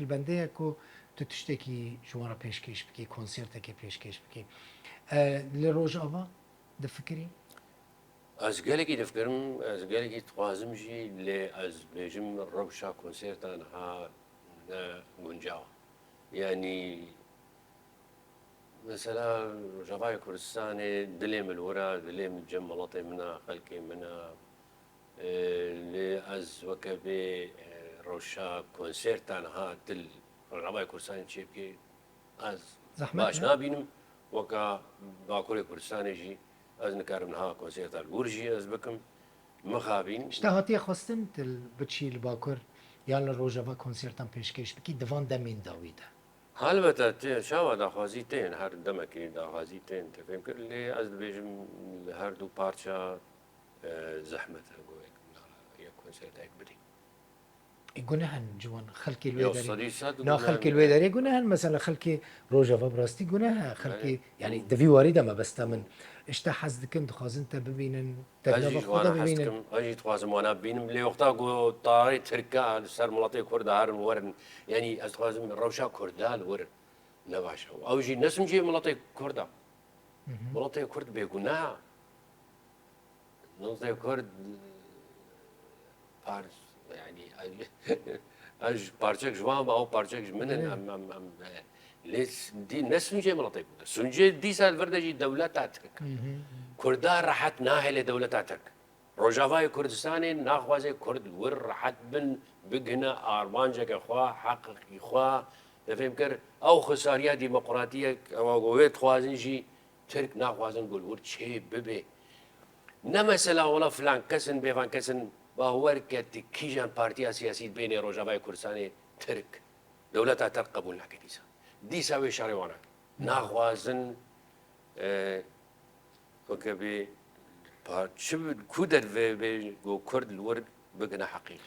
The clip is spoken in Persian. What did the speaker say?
البندية كو تشتكي جوارا بيشكيش بكي كونسيرتك بيشكيش بكي لروج أفا دفكري از گلگی دفکرم از گلگی توازم جی لی از بیجم روشا کنسرتان ها گنجاو يعني مثلا جوای کردستان دلیم الورا دلیم الجملات منا خلقي منا لی از وکبی روشا کنسرتان ها دل جوای کردستان چی بکی از باش زحمتها نبینم وکا باکوری کردستان جی از نکارم ها کنسرت الگورجی از بکم مخابين اشتهاتي خواستن تل بتشي الباكر يان لروج أفا كونسيرتان بيشكيش بكي دفان دمين داويدا البته شاوا داخوازی تین هر دمکی داخوازی تین تفهم کرد لی از بیشم هر دو پارچه زحمت هنگوی یک کنسرت یک بدی جناهن جوان خلقي یا الويدري استادی ساد نا خلقي الويدري جناهن مثلا خلقي روجا فبراستي جناها خلقي يعني دفي واردة ما بس من اشتا حزد كنت خازن تببينن تبنا اجیش بخدا وانا ببينن حستكم اجي توازم وانا بينم لی وقتا گو طاری ترکا سر ملاطی کرد هارن ورن یعنی از توازم روشا کردال ورن نباشه او جی نسم جی ملاطی کردا ملاطی کرد بگناه ملاطی کرد پارس يعني اج بارچك جوان او بارچك منن ام ليس دي ناس سنجي ملطيب سنجي دي سال فردجي دولة تاترك كردار راحت ناهل دولة تاترك روجافاي كردستاني ناخوازي كرد ور راحت بن بقنا ارمانجك اخوا حقق اخوا تفهم كر او خساريا ديمقراطيه او قويت خوازنجي ترك ناخوازن قول ور شي ببي نمثلا ولا فلان كسن بيفان كسن باور كت كيجان بارتيا سياسية بين روجافاي كردستاني ترك دولتها ترك قبول ناكديسا ديسا وي شاريوانا ناخوازن وكبي شب كودر في جو كرد الورد بقنا حقيقي